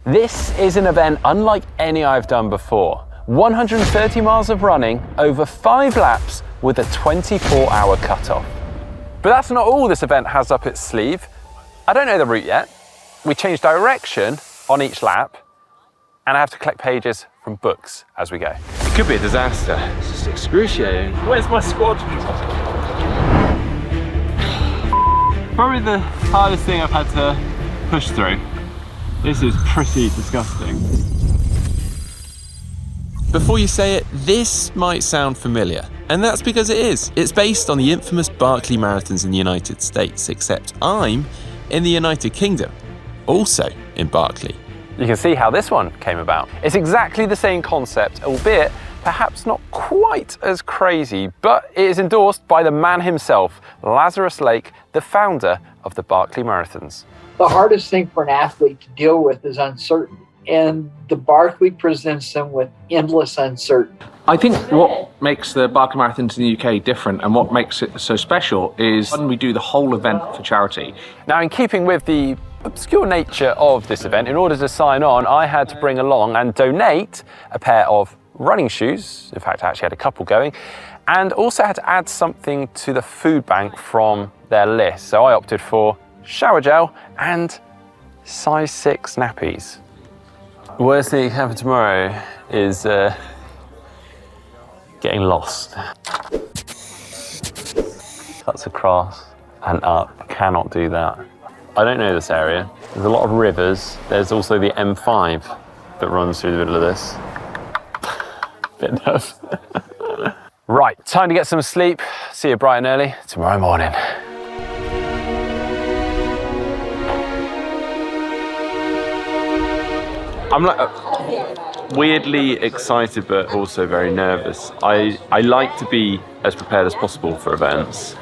This is an event unlike any I've done before. 130 miles of running, over 5 laps with a 24-hour cutoff. But that's not all this event has up its sleeve. I don't know the route yet. We change direction on each lap, and I have to collect pages from books as we go. It could be a disaster. It's just excruciating. Where's my squad? Probably the hardest thing I've had to push through. This is pretty disgusting. Before you say it, this might sound familiar, and that's because it is. It's based on the infamous Barkley Marathons in the United States, except I'm in the United Kingdom, also in Barkley. You can see how this one came about. It's exactly the same concept, albeit perhaps not quite as crazy, but it is endorsed by the man himself, Lazarus Lake, the founder of the Barkley Marathons. The hardest thing for an athlete to deal with is uncertainty, and the Barkley presents them with endless uncertainty. I think what makes the Barkley Marathons in the UK different and what makes it so special is when we do the whole event for charity. Now, in keeping with the obscure nature of this event, in order to sign on, I had to bring along and donate a pair of running shoes. In fact, I actually had a couple going, and also had to add something to the food bank from their list. So I opted for shower gel and size 6 nappies. The worst thing that can happen tomorrow is getting lost. Cuts across and up, cannot do that. I don't know this area. There's a lot of rivers. There's also the M5 that runs through the middle of this. Bit nervous. Right, time to get some sleep. See you bright and early tomorrow morning. I'm like weirdly excited, but also very nervous. I like to be as prepared as possible for events,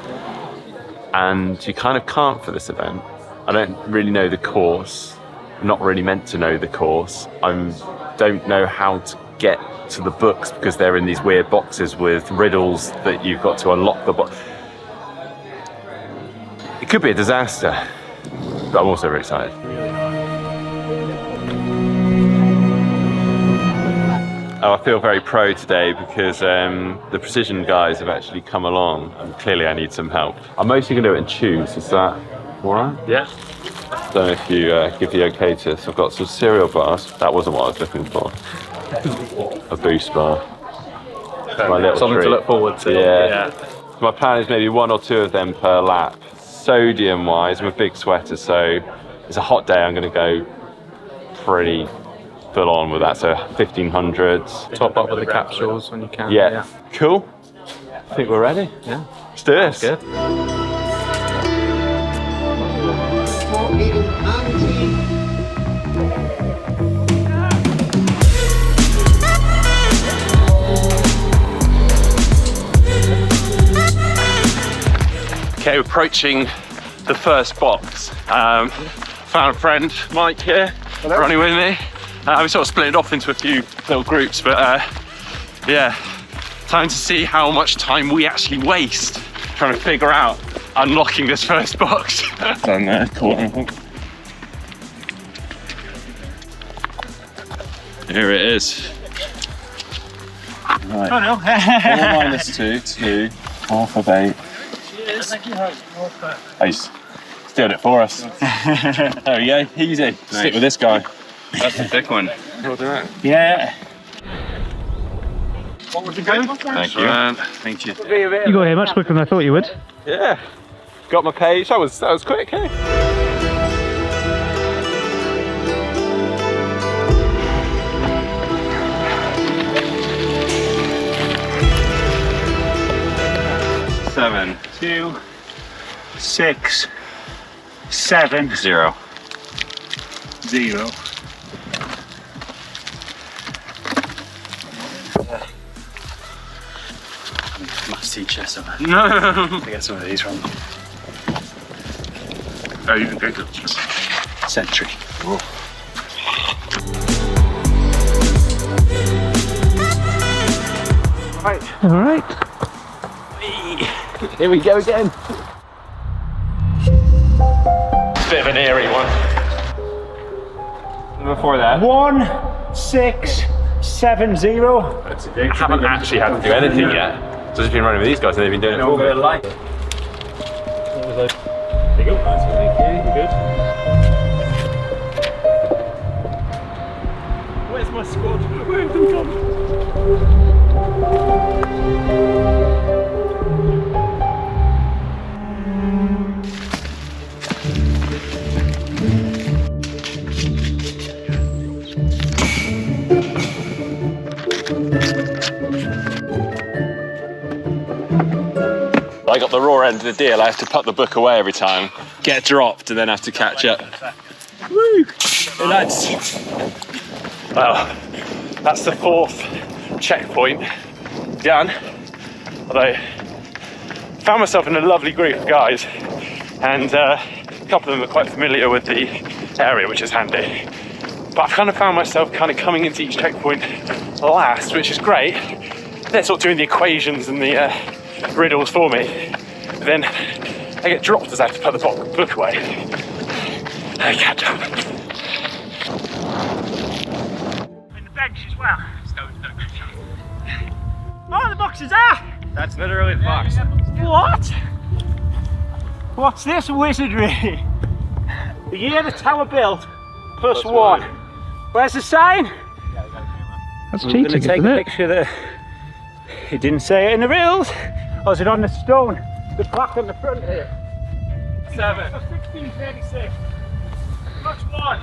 and you kind of can't for this event. I don't really know the course. I'm not really meant to know the course. I don't know how to get to the books because they're in these weird boxes with riddles that you've got to unlock the box. It could be a disaster, but I'm also very excited. Oh, I feel very pro today because the precision guys have actually come along, and clearly I need some help. I'm mostly going to do it in chews. Is that all right? Yeah. Don't know if you give the okay to this. I've got some cereal bars. That wasn't what I was looking for. A boost bar. My little Something treat. to look forward to. Yeah. My plan is maybe 1 or 2 of them per lap. Sodium wise, I'm a big sweater, so it's a hot day. I'm going to go pretty full on with that. So 1500s. Top up with the capsules when you can. Yeah. Cool. I think we're ready. Yeah. Let's do this. Good. Okay, we're approaching the first box. Found a friend, Mike here, running with me. We sort of split it off into a few little groups, but yeah, time to see how much time we actually waste trying to figure out unlocking this first box. Done there, caught anything. Here it is. Right. Oh no. 4 - 2, 2, half of 8. Oh, he's doing it for us. There we go, easy. Nice. Stick with this guy. That's a thick one. Yeah. What was it going? Thank you. Thank you. You got here much quicker than I thought you would. Yeah. Got my page. That was quick, eh? Seven. 2, 6, 7, 0. 0. Maths teacher, so I get some of these from. Oh, you can go to Century. Whoa. All right. Here we go again. It's a bit of an eerie one. before that. 1670. I haven't actually had to do anything yet. So I've just been running with these guys and they've been doing it for me. There you go. Nice, thank you. Good. Where's my squad? Where have them gone? I got the raw end of the deal. I have to put the book away every time, get dropped, and then have to catch up. Woo! Hey lads. Well, that's the 4th checkpoint done. Although, found myself in a lovely group of guys, and a couple of them are quite familiar with the area, which is handy. But I've kind of found myself kind of coming into each checkpoint last, which is great. They're sort of doing the equations and the riddles for me. But then I get dropped as I have to put the book away. I catch up. And the bench as well. Oh, the boxes are! That's literally the box. What? What's this wizardry? The year the tower built, +1. Where's the sign? That's I'm cheating, going to take isn't a it? picture that it didn't say it in the rules. Or is it on the stone? The plaque on the front here. 7. 1636. +1.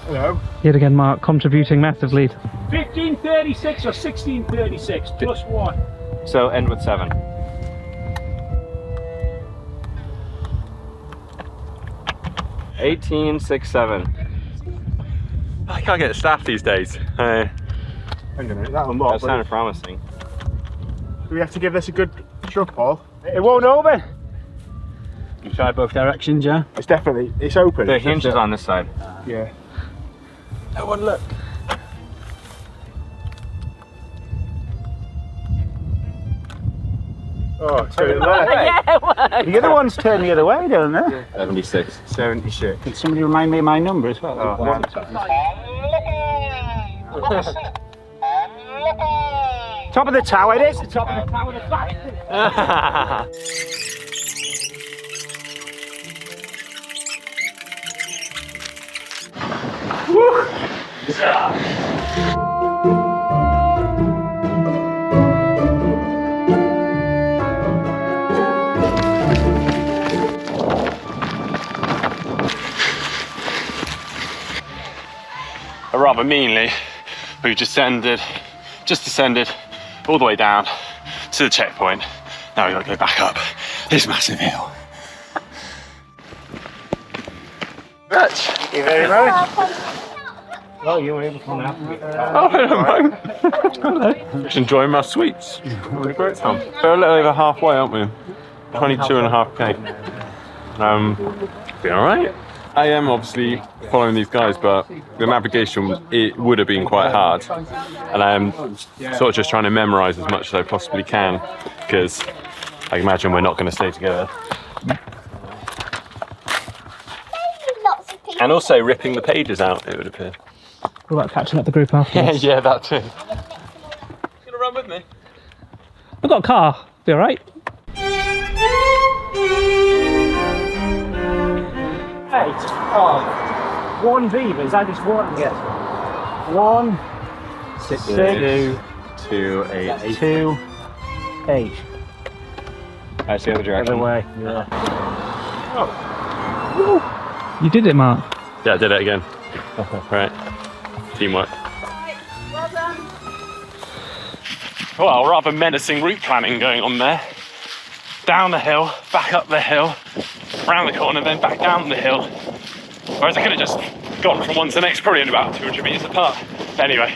Hello. Yet again, Mark contributing massively. 1536 or 1636 +1. So end with 7. 1867. I can't get staff these days. Hang on a minute, that'll not. That sounded promising. Do we have to give this a good shove, Paul? It won't open. You try both directions, yeah? It's definitely, it's open. The hinge is on this side. Yeah. That one, look. Oh, turn the other way. Yeah, the other ones turn the other way, don't they? 76. 76. Can somebody remind me of my number as well? Oh, Top of the tower, it is. The top of the tower, the fastest. Rather meanly, we've just descended all the way down to the checkpoint. Now we've got to go back up this massive hill. Thank you very much. Oh, you were able to come out. Oh, hello. Just enjoying my sweets. Having a great time. We're a little over halfway, aren't we? 22.5k. Been alright. I am obviously following these guys, but the navigation, it would have been quite hard. And I'm sort of just trying to memorise as much as I possibly can, because I imagine we're not going to stay together. And also ripping the pages out, it would appear. What about catching up the group afterwards? Yeah, that too. You gonna run with me? I've got a car. Be alright. Oh, 1 Beavers, I just want to get 1, 6, 2, 8. 2, 8. That's the other direction. Other way, yeah. Oh. You did it, Mark. Yeah, I did it again. Right. Teamwork. Well done. Well, rather menacing route planning going on there. Down the hill, back up the hill, round the corner, then back down the hill. Whereas I could have just gone from one to the next, probably in about 200 metres apart. But anyway,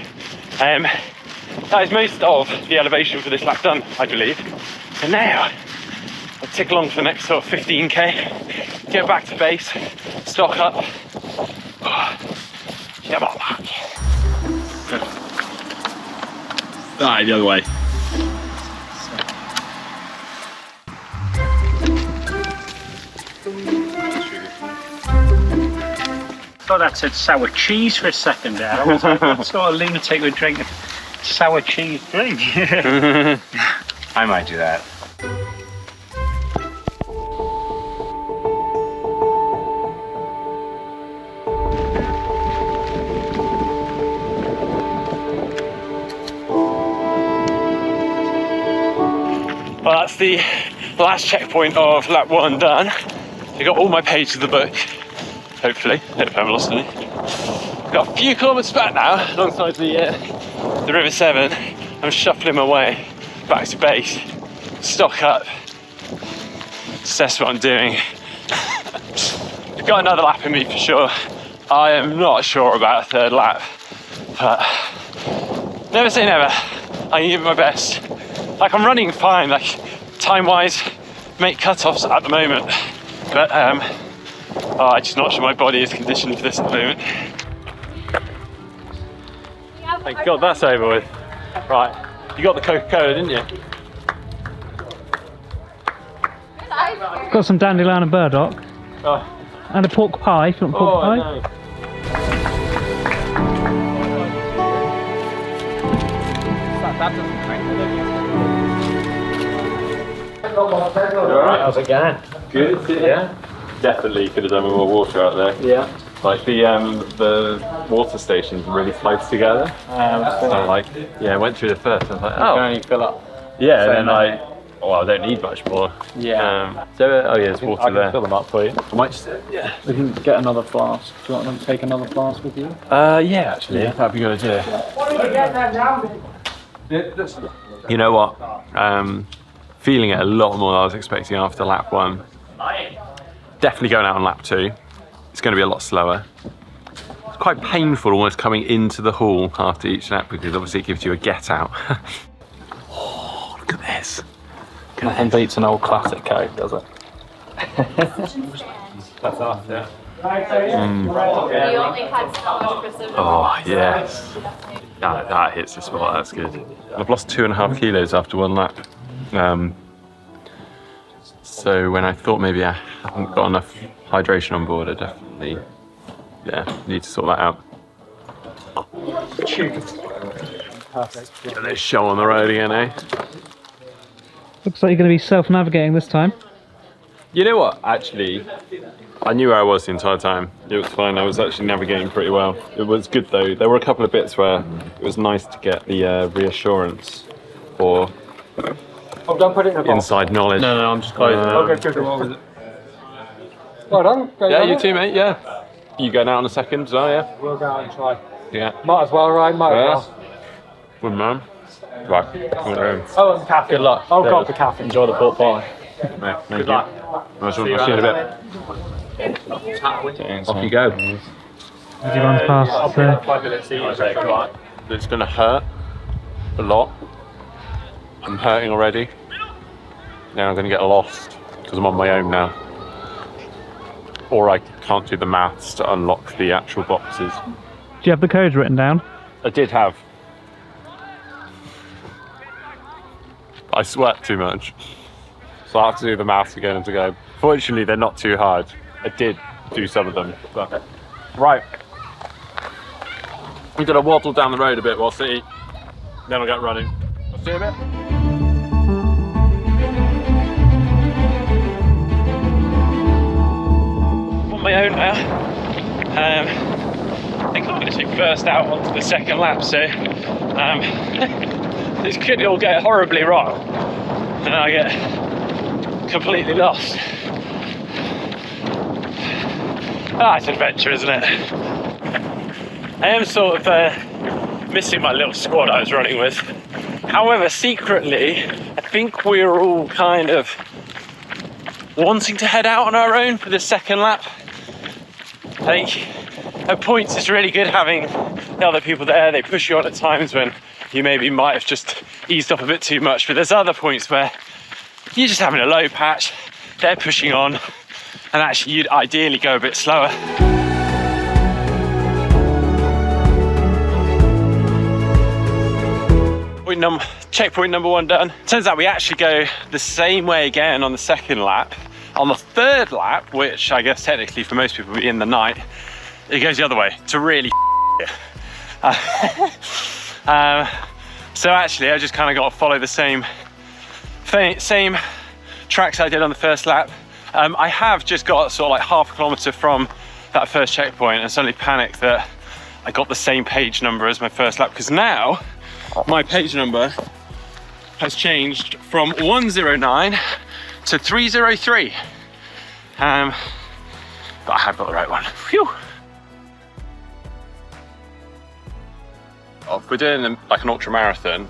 that is most of the elevation for this lap done, I believe. And now, I'll tick along for the next sort of 15k, get back to base, stock up. Come on, Mark. Alright, the other way. thought that said sour cheese for a second there. I was like, what sort of lunatic would drink a sour cheese drink? I might do that. Well, that's the last checkpoint of lap 1 done. I got all my pages of the book, hopefully. Hope I haven't lost any. Got a few kilometres back now, alongside the River Severn. I'm shuffling my way back to base, stock up, assess what I'm doing. I've got another lap in me for sure. I am not sure about a third lap, but never say never. I can give it my best. Like, I'm running fine, like time-wise, make cut-offs at the moment, but I'm just not sure my body is conditioned for this at the moment. Thank God that's over with. Right, you got the Coca-Cola, didn't you? Got some dandelion and burdock. Oh. And a pork pie, if you want pork pie. No. Alright, how's it going? Good, yeah. Definitely could have done with more water out there. Yeah. Like the water stations really close together. So like, yeah, I went through the first and I was like, oh. You can only fill up. Yeah, and then I don't need much more. Yeah. There's water there. I can fill them up for you. I might just, We can get another flask. Do you want them to take another flask with you? Yeah, actually, that'd be a good idea. You know what? Feeling it a lot more than I was expecting after lap 1. Definitely going out on lap 2. It's going to be a lot slower. It's quite painful almost coming into the hall after each lap because obviously it gives you a get out. Oh, look at this. Nothing beats an old classic Coke, does it? That's after. You only had so much precision. Oh, yes. That hits the spot, that's good. I've lost 2.5 kilos after 1 lap. So when I thought maybe I haven't got enough hydration on board, I definitely need to sort that out. Perfect. Get this show on the road again, eh? Looks like you're going to be self-navigating this time. You know what, actually, I knew where I was the entire time. It was fine, I was actually navigating pretty well. It was good though. There were a couple of bits where it was nice to get the reassurance or don't put it in a box. Inside knowledge. No, I'm just closing. Okay. Well done. You too, mate, yeah. You going out in a second as well, yeah? We'll go out and try. Yeah. Might as well, right? Might as well. Good man. Right. Oh, and cafe. Good luck. Oh, God, the cafe. Enjoy the pork pie. Yeah, good luck. Nice one. I'll see you in a bit. Off you go. As he runs past. 5 minutes each. It's going to hurt a lot. I'm hurting already. Now I'm going to get lost because I'm on my own now. Or I can't do the maths to unlock the actual boxes. Do you have the codes written down? I did have. I sweat too much. So I have to do the maths again and to go. Fortunately, they're not too hard. I did do some of them. But... Right. I'm going to waddle down the road a bit whilst I eat. Then I'll get running. I'll see you in a bit. On my own now. I think I'm going to take first out onto the second lap, so this could all go horribly wrong and I get completely lost. It's adventure, isn't it? I am sort of missing my little squad I was running with. However, secretly, I think we're all kind of wanting to head out on our own for the second lap. I think at points it's really good having the other people there. They push you on at times when you maybe might have just eased off a bit too much, but there's other points where you're just having a low patch, they're pushing on, and actually you'd ideally go a bit slower. Checkpoint number 1 done. Turns out we actually go the same way again on the second lap. On the third lap, which I guess technically for most people will be in the night, it goes the other way to really so actually I just kind of got to follow the same tracks I did on the first lap. I have just got sort of like half a kilometre from that first checkpoint and suddenly panicked that I got the same page number as my first lap, because now my page number has changed from 109 to 303. But I have got the right one. Phew. We're doing like an ultra marathon,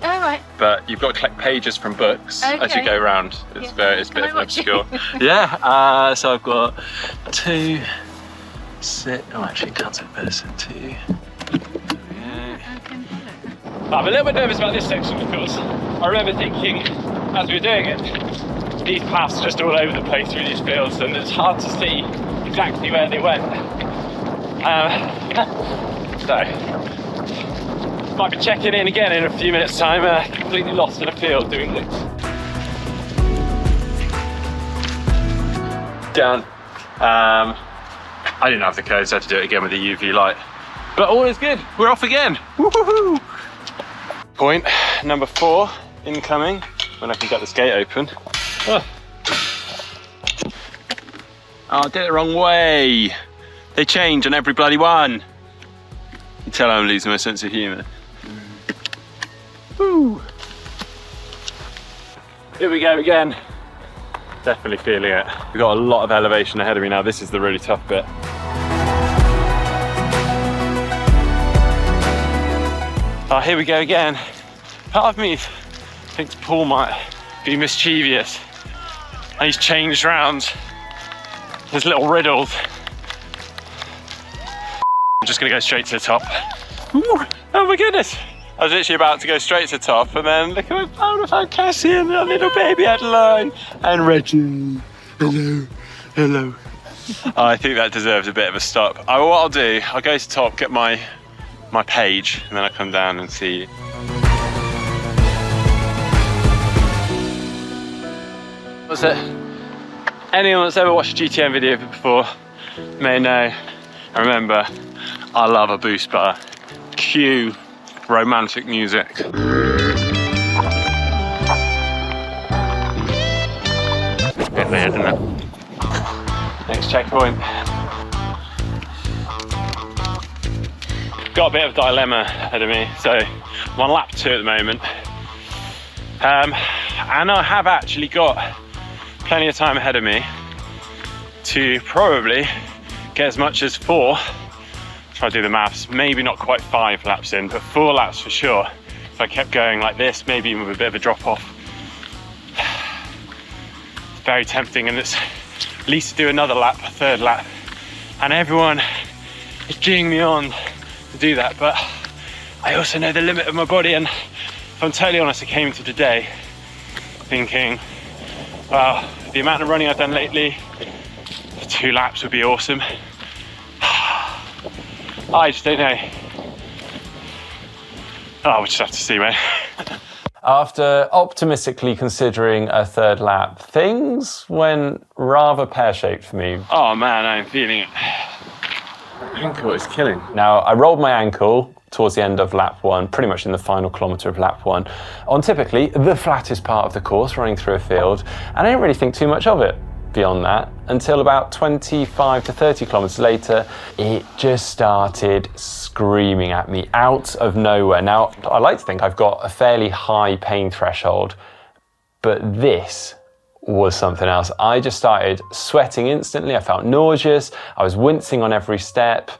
but you've got to collect pages from books as you go around. It's it's a bit of obscure. Yeah. So I've got 2, 6. Oh, actually, can't say person. 2. I'm a little bit nervous about this section because I remember thinking as we were doing it, these paths are just all over the place through these fields, and it's hard to see exactly where they went. So might be checking in again in a few minutes' time, completely lost in a field doing this. Down. I didn't have the code, so I had to do it again with the UV light. But all is good, we're off again. Woo-hoo-hoo. Point number 4 incoming, when I can get this gate open. Oh, I did it the wrong way. They change on every bloody one. You tell I'm losing my sense of humour. Woo. Here we go again. Definitely feeling it. We've got a lot of elevation ahead of me now. This is the really tough bit. Oh, here we go again. Part of me thinks Paul might be mischievous, and he's changed round his little riddles. I'm just gonna go straight to the top. Ooh, oh my goodness. I was literally about to go straight to the top, and then look at I found Cassie and a little baby Adeline and Reggie. Hello, hello. I think that deserves a bit of a stop. What I'll do, I'll go to the top, get my page, and then I come down and see you. What's it? Anyone that's ever watched a GTM video before may know, and remember, I love a boost bar. Cue romantic music. Bit weird, isn't it? Next checkpoint. Got a bit of a dilemma ahead of me, so I'm on lap 2 at the moment, and I have actually got plenty of time ahead of me to probably get as much as 4, try to do the maths, maybe not quite 5 laps in, but 4 laps for sure. If I kept going like this, maybe even with a bit of a drop off. Very tempting, and it's at least to do another lap, a 3rd lap, and everyone is geeing me on to do that, but I also know the limit of my body, and if I'm totally honest, I came into today thinking, well, the amount of running I've done lately, 2 laps would be awesome. I just don't know. Oh, we'll just have to see, mate. After optimistically considering a 3rd lap, things went rather pear-shaped for me. Oh man, I'm feeling it. Ankle is killing. Now, I rolled my ankle towards the end of lap 1, pretty much in the final kilometre of lap 1, on typically the flattest part of the course, running through a field, and I didn't really think too much of it beyond that until about 25 to 30 kilometres later, it just started screaming at me out of nowhere. Now, I like to think I've got a fairly high pain threshold, but this was something else. I just started sweating instantly. I felt nauseous. I was wincing on every step.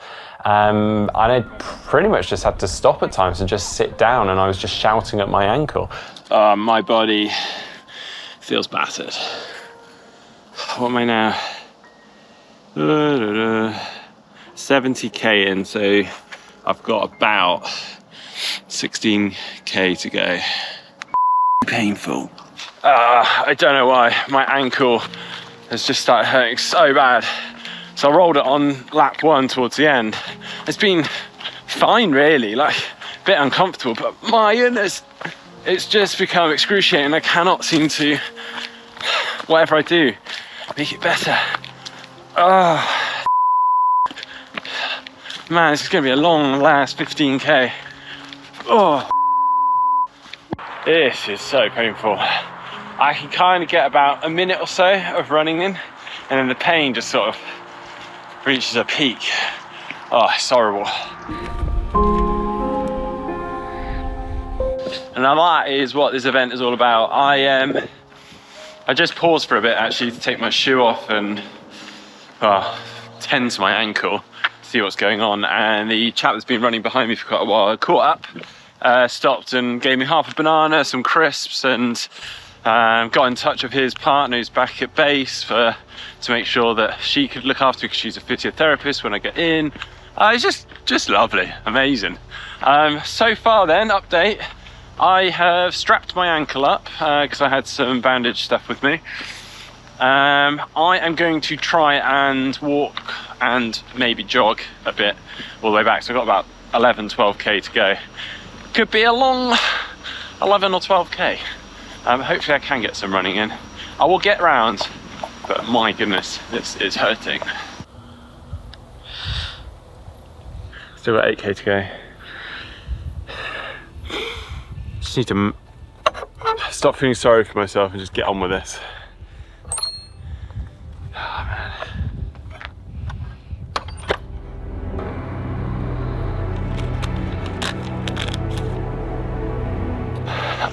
And I pretty much just had to stop at times and just sit down, and I was just shouting at my ankle. My body feels battered. What am I now? 70k in, so I've got about 16k to go. Painful. I don't know why, my ankle has just started hurting so bad. So I rolled it on lap 1 towards the end. It's been fine really, like a bit uncomfortable, but my goodness, it's just become excruciating. I cannot seem to, whatever I do, make it better. Man, this is going to be a long last 15k. Oh, this is so painful. I can kind of get about a minute or so of running in, and then the pain just sort of reaches a peak. Oh, it's horrible. And now that is what this event is all about. I just paused for a bit actually to take my shoe off and tend to my ankle, see what's going on. And the chap that's been running behind me for quite a while caught up, stopped and gave me half a banana, some crisps, and got in touch with his partner who's back at base to make sure that she could look after me because she's a physiotherapist when I get in. It's just lovely, amazing. So far then, update. I have strapped my ankle up because I had some bandage stuff with me. I am going to try and walk and maybe jog a bit all the way back. So I've got about 11, 12k to go. Could be a long 11 or 12k. Hopefully I can get some running in. I will get round, but my goodness, this is hurting. Still got 8k to go. Just need to stop feeling sorry for myself and just get on with this. Oh, man.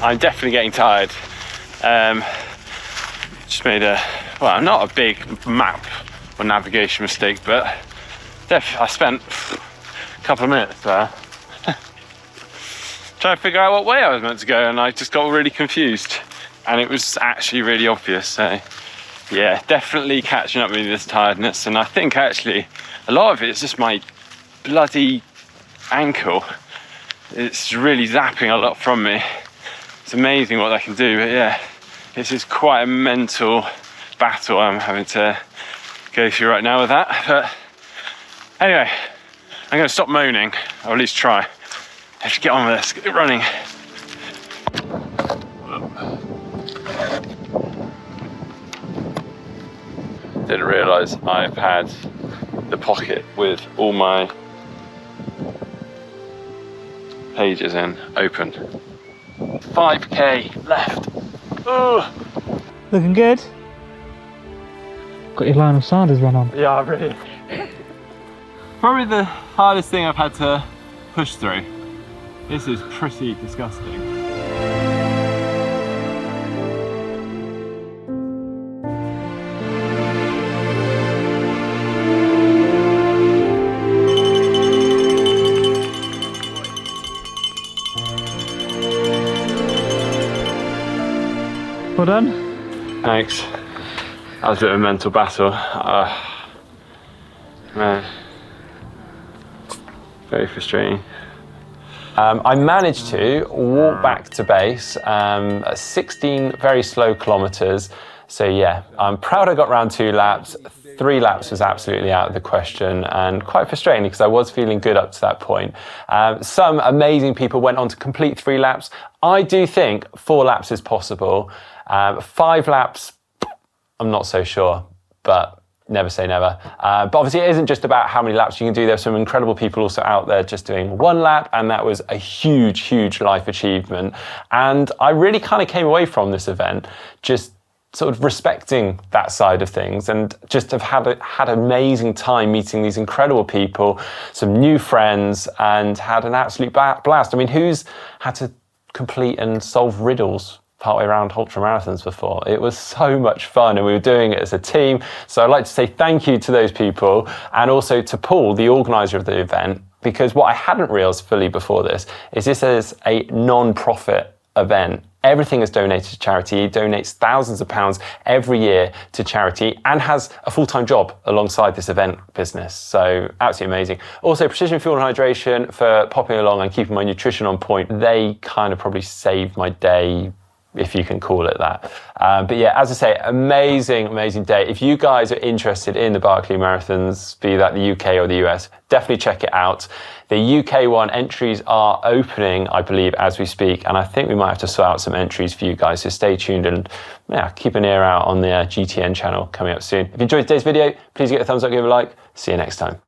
I'm definitely getting tired. Just made not a big map or navigation mistake, but I spent a couple of minutes there trying to figure out what way I was meant to go, and I just got really confused, and it was actually really obvious. So yeah, definitely catching up with this tiredness, and I think actually a lot of it is just my bloody ankle. It's really zapping a lot from me. It's amazing what that can do, but yeah, this is quite a mental battle I'm having to go through right now with that. But anyway, I'm going to stop moaning, or at least try. Let's get on with this, get running. Didn't realise I've had the pocket with all my pages in open. 5k left. Ugh. Looking good. Got your Lionel Sanders run on. Yeah, really. Probably the hardest thing I've had to push through. This is pretty disgusting. Well done. Thanks. That was a bit of a mental battle. Man, very frustrating. I managed to walk back to base at 16 very slow kilometers. So yeah, I'm proud I got around 2 laps. 3 laps was absolutely out of the question, and quite frustrating because I was feeling good up to that point. Some amazing people went on to complete 3 laps. I do think 4 laps is possible. 5 laps, I'm not so sure, but never say never. But obviously it isn't just about how many laps you can do. There's some incredible people also out there just doing 1 lap, and that was a huge, huge life achievement. And I really kind of came away from this event just sort of respecting that side of things, and just have had an amazing time meeting these incredible people, some new friends, and had an absolute blast. I mean, who's had to complete and solve riddles partway around ultra marathons before? It was so much fun, and we were doing it as a team. So I'd like to say thank you to those people, and also to Paul, the organizer of the event, because what I hadn't realized fully before this is a non-profit event. Everything is donated to charity. He donates thousands of pounds every year to charity, and has a full-time job alongside this event business. So absolutely amazing. Also, Precision Fuel and Hydration for popping along and keeping my nutrition on point. They kind of probably saved my day, if you can call it that. But yeah, as I say, amazing, amazing day. If you guys are interested in the Barkley Marathons, be that the UK or the US, definitely check it out. The UK one, entries are opening, I believe, as we speak, and I think we might have to sort out some entries for you guys, so stay tuned, and yeah, keep an ear out on the GTN channel coming up soon. If you enjoyed today's video, please give it a thumbs up, give it a like. See you next time.